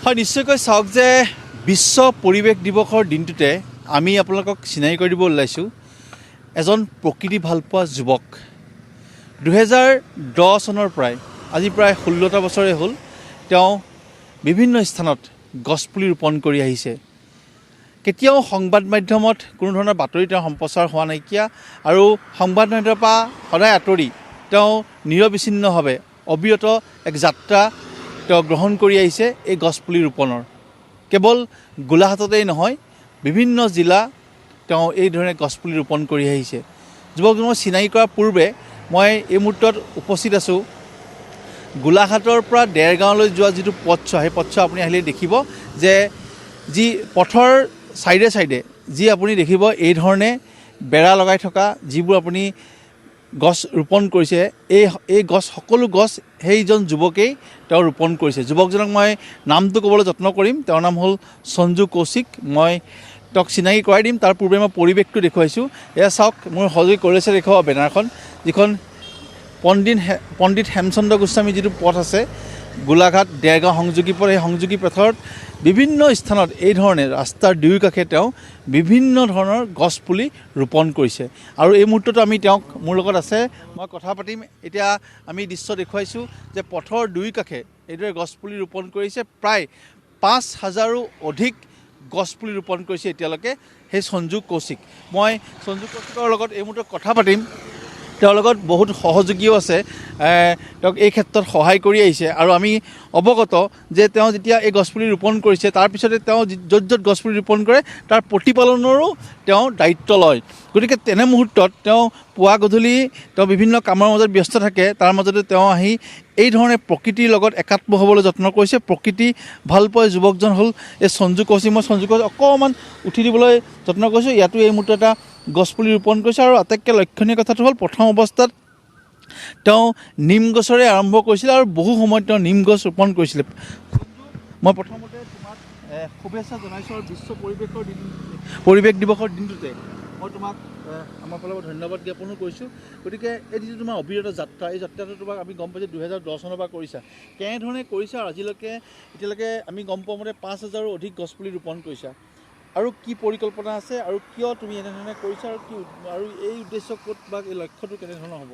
হয়, নিশ্চয়কৈ চাওক যে বিশ্ব পৰিৱেশ দিৱসৰ দিনটোতে আমি আপোনালোকক চিনাকি কৰি দিব ওলাইছোঁ এজন প্ৰকৃতি ভালপোৱা যুৱক। 2010 চনৰ পৰাই আজি প্ৰায় 16টা বছৰেই হ'ল তেওঁ বিভিন্ন স্থানত গছপুলি ৰোপণ কৰি আহিছে। কেতিয়াও সংবাদ মাধ্যমত কোনো ধৰণৰ বাতৰি তেওঁ সম্প্ৰচাৰ হোৱা নাইকিয়া আৰু সংবাদ মাধ্যমৰ পৰা সদায় আঁতৰি তেওঁ নিৰবিচ্ছিন্নভাৱে অবিৰত এক যাত্ৰা তেওঁ গ্ৰহণ কৰি আহিছে এই গছপুলি ৰোপণৰ। কেৱল গোলাঘাটতেই নহয়, বিভিন্ন জিলা তেওঁ এই ধৰণে গছপুলি ৰোপণ কৰি আহিছে। যুৱকজনক চিনাকি কৰাৰ পূৰ্বে মই এই মুহূৰ্তত উপস্থিত আছোঁ গোলাঘাটৰ পৰা দেৰগাঁৱলৈ যোৱা যিটো পথছোৱা, সেই পথছোৱা আপুনি আহিলে দেখিব যে যি পথৰ ছাইডে ছাইডে যি আপুনি দেখিব এই ধৰণে বেৰা লগাই থকা যিবোৰ আপুনি গছ ৰোপণ কৰিছে, এই গছ সকলো গছ সেইজন যুৱকেই তেওঁ ৰোপণ কৰিছে। যুৱকজনক মই নামটো ক'বলৈ যত্ন কৰিম। তেওঁৰ নাম হ'ল সঞ্জু কৌশিক। মই তেওঁক চিনাকি কৰাই দিম। তাৰ পূৰ্বে মই পৰিৱেশটো দেখুৱাইছোঁ। এয়া চাওক, মোৰ সহযোগী কৰিছে দেখুওৱা বেনাৰখন, যিখন পণ্ডিত হেমচন্দ্ৰ গোস্বামী যিটো পথ আছে গোলাঘাট দেৰগাঁও সংযোগী পথ, এই সংযোগী পথত বিভিন্ন স্থানত এই ধৰণে ৰাস্তাৰ দুয়োকাষে তেওঁ বিভিন্ন ধৰণৰ গছপুলি ৰোপণ কৰিছে। আৰু এই মুহূৰ্তত আমি তেওঁক মোৰ লগত আছে, মই কথা পাতিম। এতিয়া আমি দৃশ্য দেখুৱাইছোঁ যে পথৰ দুয়োকাষে এইদৰে গছপুলি ৰোপণ কৰিছে। প্ৰায় 5,000ৰো অধিক গছপুলি ৰোপণ কৰিছে এতিয়ালৈকে সেই সঞ্জু কৌশিক। মই সঞ্জু কৌশিকৰ লগত এই মুহূৰ্তত কথা পাতিম। তেওঁৰ লগত বহুত সহযোগীও আছে, তেওঁক এই ক্ষেত্ৰত সহায় কৰি আহিছে। আৰু আমি অৱগত যে তেওঁ যেতিয়া এই গছপুলি ৰোপণ কৰিছে তাৰপিছতে তেওঁ য'ত য'ত গছপুলি ৰোপণ কৰে তাৰ প্ৰতিপালনৰো তেওঁ দায়িত্ব লয়। গতিকে তেনে মুহূৰ্তত তেওঁ পুৱা গধূলি তেওঁ বিভিন্ন কামৰ মাজত ব্যস্ত থাকে। তাৰ মাজতে তেওঁ আহি এই ধৰণে প্ৰকৃতিৰ লগত একাত্ম হ'বলৈ যত্ন কৰিছে। প্ৰকৃতি ভালপোৱা যুৱকজন হ'ল এই সঞ্জু কৌশিক। মই সঞ্জু কৌশিক অকণমান উঠি দিবলৈ যত্ন কৰিছোঁ। ইয়াতো এই মুহূৰ্তত এটা গছপুলি ৰোপণ কৰিছে। আৰু আটাইতকৈ লক্ষণীয় কথাটো হ'ল প্ৰথম অৱস্থাত তেওঁ নিম গছৰে আৰম্ভ কৰিছিলে আৰু বহু সময়ত তেওঁ নিম গছ ৰোপণ কৰিছিলে। মই প্ৰথমতে তোমাক শুভেচ্ছা জনাইছোঁ আৰু বিশ্ব পৰিৱেশ দিৱসৰ দিনটোতে মই তোমাক আমাৰ ফালৰ পৰা ধন্যবাদ জ্ঞাপনো কৰিছোঁ। গতিকে এই যিটো তোমাৰ অবিৰত যাত্ৰা, এই যাত্ৰাটো তোমাক আমি গম পাইছোঁ 2010 চনৰ পৰা কৰিছা। কেনেধৰণে কৰিছা আৰু এতিয়ালৈকে আমি গম পোৱা মতে 5,000ৰো অধিক গছপুলি ৰোপণ কৰিছা। আৰু কি পৰিকল্পনা আছে আৰু কিয় তুমি এনেধৰণে কৰিছা আৰু এই উদ্দেশ্য ক'ত বা এই লক্ষ্যটো কেনেধৰণৰ হ'ব?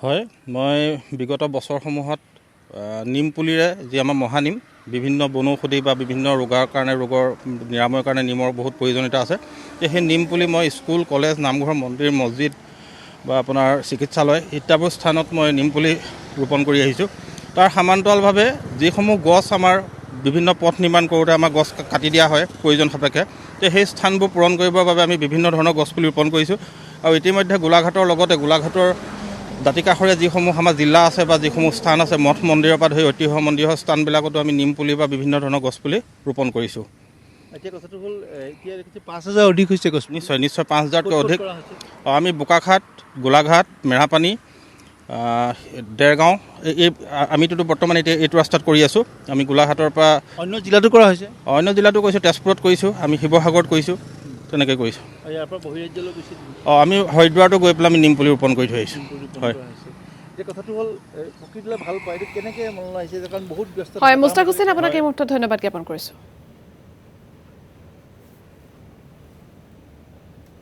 হয়, মই বিগত বছৰসমূহত নিম পুলিৰে যি আমাৰ মহানিম, বিভিন্ন বনৌষধি বা বিভিন্ন ৰোগৰ নিৰাময়ৰ কাৰণে নিমৰ বহুত প্ৰয়োজনীয়তা আছে। সেই নিম পুলি মই স্কুল, কলেজ, নামঘৰ, মন্দিৰ, মছজিদ বা আপোনাৰ চিকিৎসালয় ইত্যাদি স্থানত মই নিম পুলি ৰোপণ কৰি আহিছোঁ। তাৰ সমান্তৰালভাৱে যিসমূহ গছ আমাৰ বিভিন্ন পথ নিৰ্মাণ কৰোঁতে আমাৰ গছ কাটি দিয়া হয় প্ৰয়োজন সাপেক্ষে, সেই স্থানবোৰ পূৰণ কৰিবৰ বাবে আমি বিভিন্ন ধৰণৰ গছপুলি ৰোপণ কৰিছোঁ। আৰু ইতিমধ্যে গোলাঘাটৰ লগতে গোলাঘাটৰ দাঁতিকাষৰীয়া যিসমূহ আমাৰ জিলা আছে বা যিসমূহ স্থান আছে, মঠ মন্দিৰৰ পৰা ধৰি ঐতিহ্য মন্দিৰৰ স্থানবিলাকতো আমি নিম পুলি বা বিভিন্ন ধৰণৰ গছপুলি ৰোপণ কৰিছোঁ। এতিয়া কথাটো হ'ল, এতিয়া 5,000 অধিক হৈছে গছ। নিশ্চয় 5,000তকৈ অধিক। আমি বোকাখাট, গোলাঘাট, মেৰাপানী, দেৰগাঁও, আমিতো বৰ্তমান এতিয়া এইটো ৰাস্তাত কৰি আছোঁ। আমি গোলাঘাটৰ পৰা অন্য জিলাতো কৰা হৈছে, অন্য জিলাতো কৰিছোঁ, তেজপুৰত কৰিছোঁ, আমি শিৱসাগৰত কৰিছোঁ, তেনেকৈ কৰিছোঁ। ইয়াৰ পৰা বহিৰাজ্যলৈ গৈছিল। আমি হৰিদ্বাৰতো গৈ পেলাই আমি নিম পুলি ৰোপণ কৰি থৈ আহিছোঁ। হয়, এতিয়া কথাটো হ'ল প্ৰকৃতিলৈ ভাল পায়, এইটো কেনেকৈ মনলৈ আহিছে? কাৰণ বহুত ব্যস্ত। হয়, মুস্তাক হুছেইন, আপোনাক এই মুহূৰ্তত ধন্যবাদ জ্ঞাপন কৰিছোঁ।